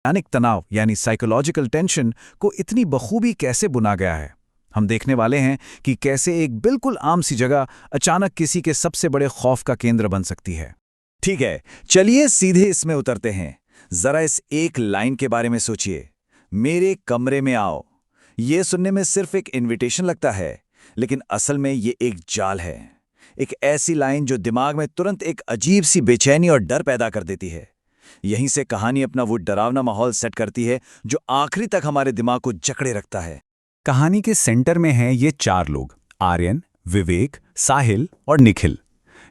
अनिक तनाव यानी psychological tension को इतनी बखूबी कैसे बुना गया है। हम देखने वाले हैं कि कैसे एक बिल्कुल आम सी जगह अचानक किसी के सबसे बड़े खौफ का केंद्र बन सकती है। ठीक है, चलिए सीधे इसमें उतरते हैं। जरा इस एक लाइन के बारे में सोचिए, मेरे कमरे में आओ। ये सुनने में सिर्फ एक इनविटेशन लगता है, लेकिन असल में ये एक जाल है। एक ऐसी लाइन जो दिमाग में तुरंत एक अजीब सी बेचैनी और डर पैदा कर देती है। यहीं से कहानी अपना वो डरावना माहौल सेट करती है जो आखिरी तक हमारे दिमाग को जकड़े रखता है। कहानी के सेंटर में हैं ये चार लोग, आर्यन, विवेक, साहिल और निखिल।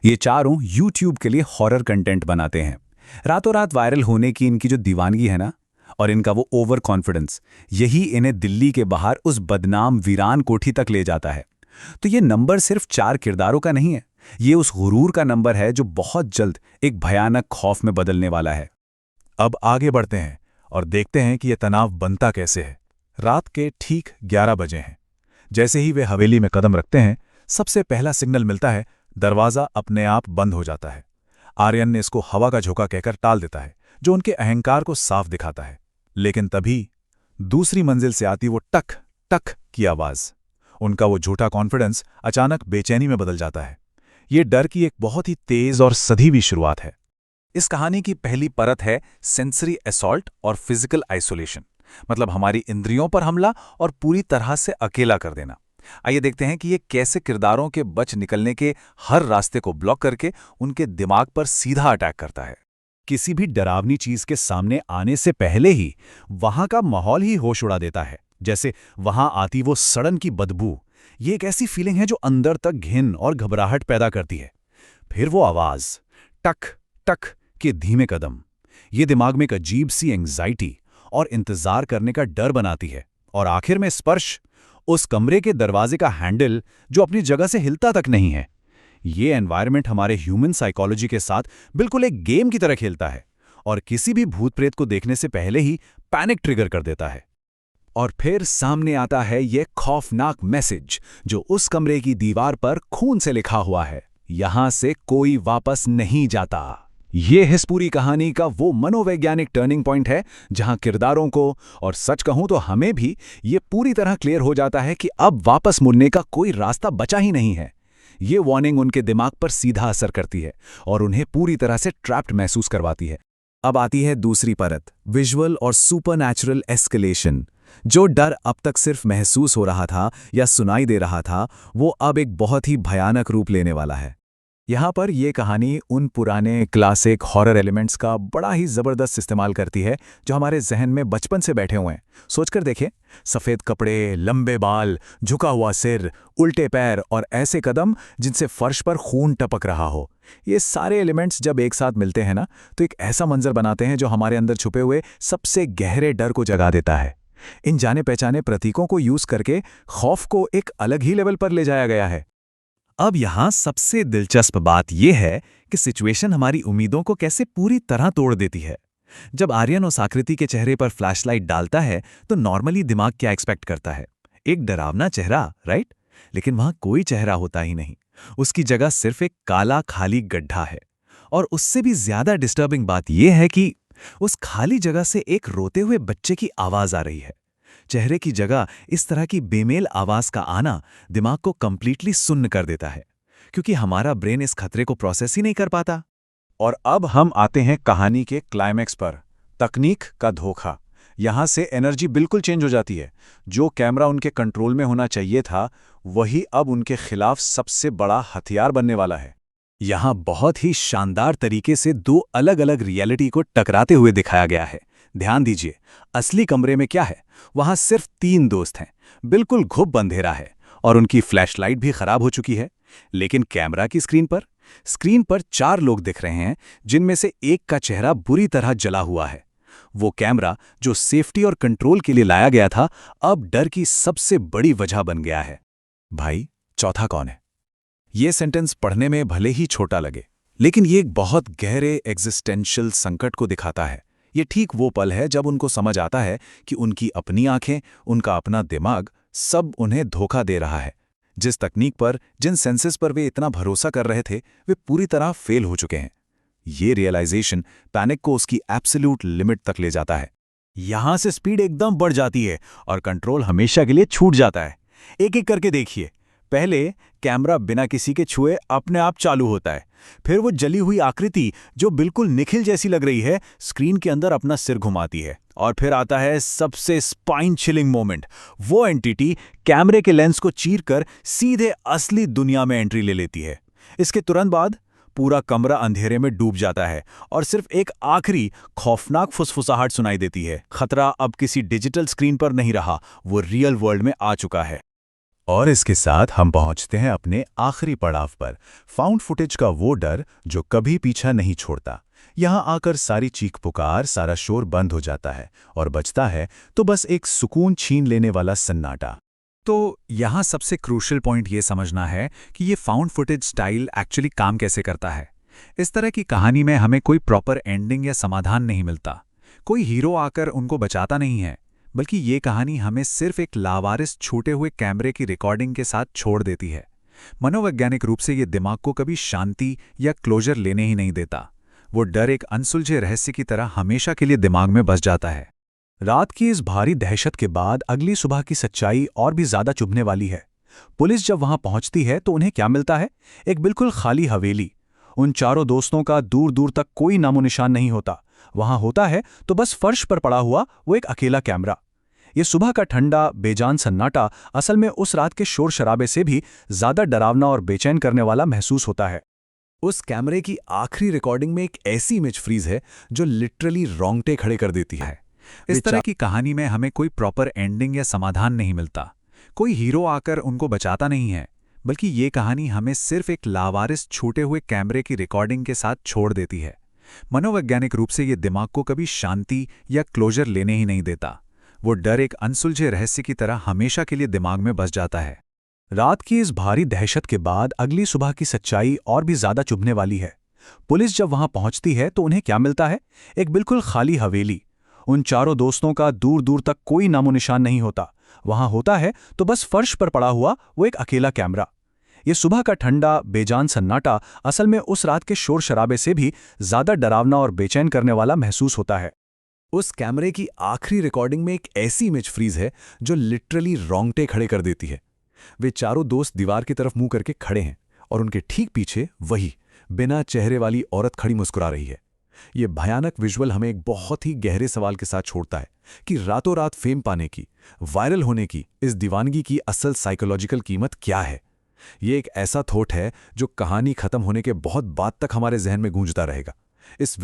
ये चारों YouTube के लिए हॉरर कंटेंट बनाते हैं। रातों रात वायरल होने की इनकी जो दीवानगी है ना, और इनका वो ओवर कॉन्फिडेंस, यही इन्हें दिल्ली के बाहर उस बदनाम वीरान कोठी तक ले जाता है। तो ये नंबर सिर्फ चार किरदारों का नहीं है, ये उस गुरूर का नंबर है जो बहुत जल्द एक भयानक खौफ में बदलने वाला है। अब आगे बढ़ते हैं और देखते हैं कि यह तनाव बनता कैसे है। रात के ठीक 11 बजे हैं। जैसे ही वे हवेली में कदम रखते हैं, सबसे पहला सिग्नल मिलता है। दरवाज़ा अपने आप बंद हो जाता है। आर्यन ने इसको हवा का झोंका कहकर टाल देता है, जो उनके अहंकार को साफ दिखाता है। लेकिन तभी दूसरी मंजिल से आती वो टक टक की आवाज़, उनका वो झूठा कॉन्फिडेंस अचानक बेचैनी में बदल जाता है। ये डर की एक बहुत ही तेज और सधी हुई शुरुआत है। इस कहानी की पहली परत है सेंसरी असॉल्ट और फिजिकल आइसोलेशन, मतलब हमारी इंद्रियों पर हमला और पूरी तरह से अकेला कर देना। आइए देखते हैं कि ये कैसे किरदारों के बच निकलने के हर रास्ते को ब्लॉक करके उनके दिमाग पर सीधा अटैक करता है। किसी भी डरावनी चीज के सामने आने से पहले ही वहां का माहौल ही होश उड़ा देता है। जैसे वहां आती वो सड़न की बदबू, ये एक ऐसी फीलिंग है जो अंदर तक घिन और घबराहट पैदा करती है। फिर वो आवाज, टक टक के धीमे कदम, ये दिमाग में एक अजीब सी एंग्जाइटी और इंतजार करने का डर बनाती है। और आखिर में स्पर्श, उस कमरे के दरवाजे का हैंडल जो अपनी जगह से हिलता तक नहीं है। ये एनवायरनमेंट हमारे ह्यूमन साइकोलॉजी के साथ बिल्कुल एक गेम की तरह खेलता है और किसी भी भूत प्रेत को देखने से पहले ही पैनिक ट्रिगर कर देता है। और फिर सामने आता है ये खौफनाक मैसेज जो उस कमरे की दीवार पर खून से लिखा हुआ है, यहां से कोई वापस नहीं जाता। ये इस पूरी कहानी का वो मनोवैज्ञानिक टर्निंग पॉइंट है जहां किरदारों को, और सच कहूं तो हमें भी, ये पूरी तरह क्लियर हो जाता है कि अब वापस मुड़ने का कोई रास्ता बचा ही नहीं है। ये वार्निंग उनके दिमाग पर सीधा असर करती है और उन्हें पूरी तरह से ट्रैप्ड महसूस करवाती है। अब आती है दूसरी परत, विजुअल और सुपरनैचुरल एस्केलेशन। जो डर अब तक सिर्फ महसूस हो रहा था या सुनाई दे रहा था, वो अब एक बहुत ही भयानक रूप लेने वाला है। यहाँ पर यह कहानी उन पुराने क्लासिक हॉरर एलिमेंट्स का बड़ा ही ज़बरदस्त इस्तेमाल करती है जो हमारे जहन में बचपन से बैठे हुए हैं। सोचकर देखें, सफ़ेद कपड़े, लंबे बाल, झुका हुआ सिर, उल्टे पैर और ऐसे कदम जिनसे फर्श पर खून टपक रहा हो। ये सारे एलिमेंट्स जब एक साथ मिलते हैं ना, तो एक ऐसा मंजर बनाते हैं जो हमारे अंदर छुपे हुए सबसे गहरे डर को जगा देता है। इन जाने पहचाने प्रतीकों को यूज़ करके खौफ को एक अलग ही लेवल पर ले जाया गया है। अब यहाँ सबसे दिलचस्प बात यह है कि सिचुएशन हमारी उम्मीदों को कैसे पूरी तरह तोड़ देती है। जब आर्यन उस आकृति के चेहरे पर फ्लैशलाइट डालता है तो नॉर्मली दिमाग क्या एक्सपेक्ट करता है? एक डरावना चेहरा, राइट? लेकिन वहां कोई चेहरा होता ही नहीं। उसकी जगह सिर्फ एक काला खाली गड्ढा है। और उससे भी ज्यादा डिस्टर्बिंग बात यह है कि उस खाली जगह से एक रोते हुए बच्चे की आवाज आ रही है। चेहरे की जगह इस तरह की बेमेल आवाज का आना दिमाग को कंप्लीटली सुन्न कर देता है, क्योंकि हमारा ब्रेन इस खतरे को प्रोसेस ही नहीं कर पाता। और अब हम आते हैं कहानी के क्लाइमैक्स पर, तकनीक का धोखा। यहां से एनर्जी बिल्कुल चेंज हो जाती है। जो कैमरा उनके कंट्रोल में होना चाहिए था, वही अब उनके खिलाफ सबसे बड़ा हथियार बनने वाला है। यहां बहुत ही शानदार तरीके से दो अलग अलग रियलिटी को टकराते हुए दिखाया गया है। ध्यान दीजिए, असली कमरे में क्या है? वहां सिर्फ 3 दोस्त हैं, बिल्कुल घुप अंधेरा है और उनकी फ्लैशलाइट भी खराब हो चुकी है। लेकिन कैमरा की स्क्रीन पर 4 लोग दिख रहे हैं, जिनमें से एक का चेहरा बुरी तरह जला हुआ है। वो कैमरा जो सेफ्टी और कंट्रोल के लिए लाया गया था, अब डर की सबसे बड़ी वजह बन गया है। भाई, चौथा कौन है? ये सेंटेंस पढ़ने में भले ही छोटा लगे, लेकिन ये एक बहुत गहरे एग्जिस्टेंशियल संकट को दिखाता है। ये ठीक वो पल है जब उनको समझ आता है कि उनकी अपनी आंखें, उनका अपना दिमाग, सब उन्हें धोखा दे रहा है। जिस तकनीक पर, जिन सेंसेस पर वे इतना भरोसा कर रहे थे, वे पूरी तरह फेल हो चुके हैं। ये रियलाइजेशन पैनिक को उसकी एब्सोल्यूट लिमिट तक ले जाता है। यहां से स्पीड एकदम बढ़ जाती है और कंट्रोल हमेशा के लिए छूट जाता है। एक एक करके देखिए। पहले कैमरा बिना किसी के छुए अपने आप चालू होता है। फिर वो जली हुई आकृति जो बिल्कुल निखिल जैसी लग रही है स्क्रीन के अंदर अपना सिर घुमाती है। और फिर आता है सबसे स्पाइन चिलिंग मोमेंट। वो एंटिटी कैमरे के लेंस को चीरकर सीधे असली दुनिया में एंट्री ले लेती है। इसके तुरंत बाद पूरा कमरा अंधेरे में डूब जाता है और सिर्फ एक आखिरी खौफनाक फुसफुसाहट सुनाई देती है। खतरा अब किसी डिजिटल स्क्रीन पर नहीं रहा, वो रियल वर्ल्ड में आ चुका है। और इसके साथ हम पहुंचते हैं अपने आखिरी पड़ाव पर, फाउंड फुटेज का वो डर जो कभी पीछा नहीं छोड़ता। यहां आकर सारी चीख पुकार, सारा शोर बंद हो जाता है और बचता है तो बस एक सुकून छीन लेने वाला सन्नाटा। तो यहाँ सबसे क्रूशियल पॉइंट ये समझना है कि ये फाउंड फुटेज स्टाइल एक्चुअली काम कैसे करता है। इस तरह की कहानी में हमें कोई प्रॉपर एंडिंग या समाधान नहीं मिलता, कोई हीरो आकर उनको बचाता नहीं है, बल्कि ये कहानी हमें सिर्फ एक लावारिस छूटे हुए कैमरे की रिकॉर्डिंग के साथ छोड़ देती है। मनोवैज्ञानिक रूप से ये दिमाग को कभी शांति या क्लोजर लेने ही नहीं देता। वो डर एक अनसुलझे रहस्य की तरह हमेशा के लिए दिमाग में बस जाता है। रात की इस भारी दहशत के बाद अगली सुबह की सच्चाई और भी ज्यादा चुभने वाली है। पुलिस जब वहां पहुंचती है तो उन्हें क्या मिलता है? एक बिल्कुल खाली हवेली। उन चारों दोस्तों का दूर दूर तक कोई नामो निशान नहीं होता। वहां होता है तो बस फर्श पर पड़ा हुआ वो एक अकेला कैमरा। ये सुबह का ठंडा बेजान सन्नाटा असल में उस रात के शोर शराबे से भी ज्यादा डरावना और बेचैन करने वाला महसूस होता है। उस कैमरे की आखिरी रिकॉर्डिंग में एक ऐसी इमेज फ्रीज है जो लिटरली रोंगटे खड़े कर देती है। इस तरह की कहानी में हमें कोई प्रॉपर एंडिंग या समाधान नहीं मिलता, कोई हीरो आकर उनको बचाता नहीं है, बल्कि ये कहानी हमें सिर्फ एक लावारिस छूटे हुए कैमरे की रिकॉर्डिंग के साथ छोड़ देती है। मनोवैज्ञानिक रूप से ये दिमाग को कभी शांति या क्लोजर लेने ही नहीं देता। वो डर एक अनसुलझे रहस्य की तरह हमेशा के लिए दिमाग में बस जाता है। रात की इस भारी दहशत के बाद अगली सुबह की सच्चाई और भी ज्यादा चुभने वाली है। पुलिस जब वहां पहुंचती है तो उन्हें क्या मिलता है? एक बिल्कुल खाली हवेली। उन चारों दोस्तों का दूर दूर तक कोई नामो निशान नहीं होता। वहां होता है तो बस फर्श पर पड़ा हुआ वो एक अकेला कैमरा। ये सुबह का ठंडा बेजान सन्नाटा असल में उस रात के शोर शराबे से भी ज्यादा डरावना और बेचैन करने वाला महसूस होता है। उस कैमरे की आखिरी रिकॉर्डिंग में एक ऐसी इमेज फ्रीज है जो लिटरली रोंगटे खड़े कर देती है। वे चारों दोस्त दीवार की तरफ मुंह करके खड़े हैं और उनके ठीक पीछे वही बिना चेहरे वाली औरत खड़ी मुस्कुरा रही है। ये भयानक विजुअल हमें एक बहुत ही गहरे सवाल के साथ छोड़ता है कि रातों रात फेम पाने की, वायरल होने की, इस दीवानगी की असल साइकोलॉजिकल कीमत क्या है। ये एक ऐसा थॉट है जो कहानी खत्म होने के बहुत बाद तक हमारे जहन में गूंजता रहेगा। इस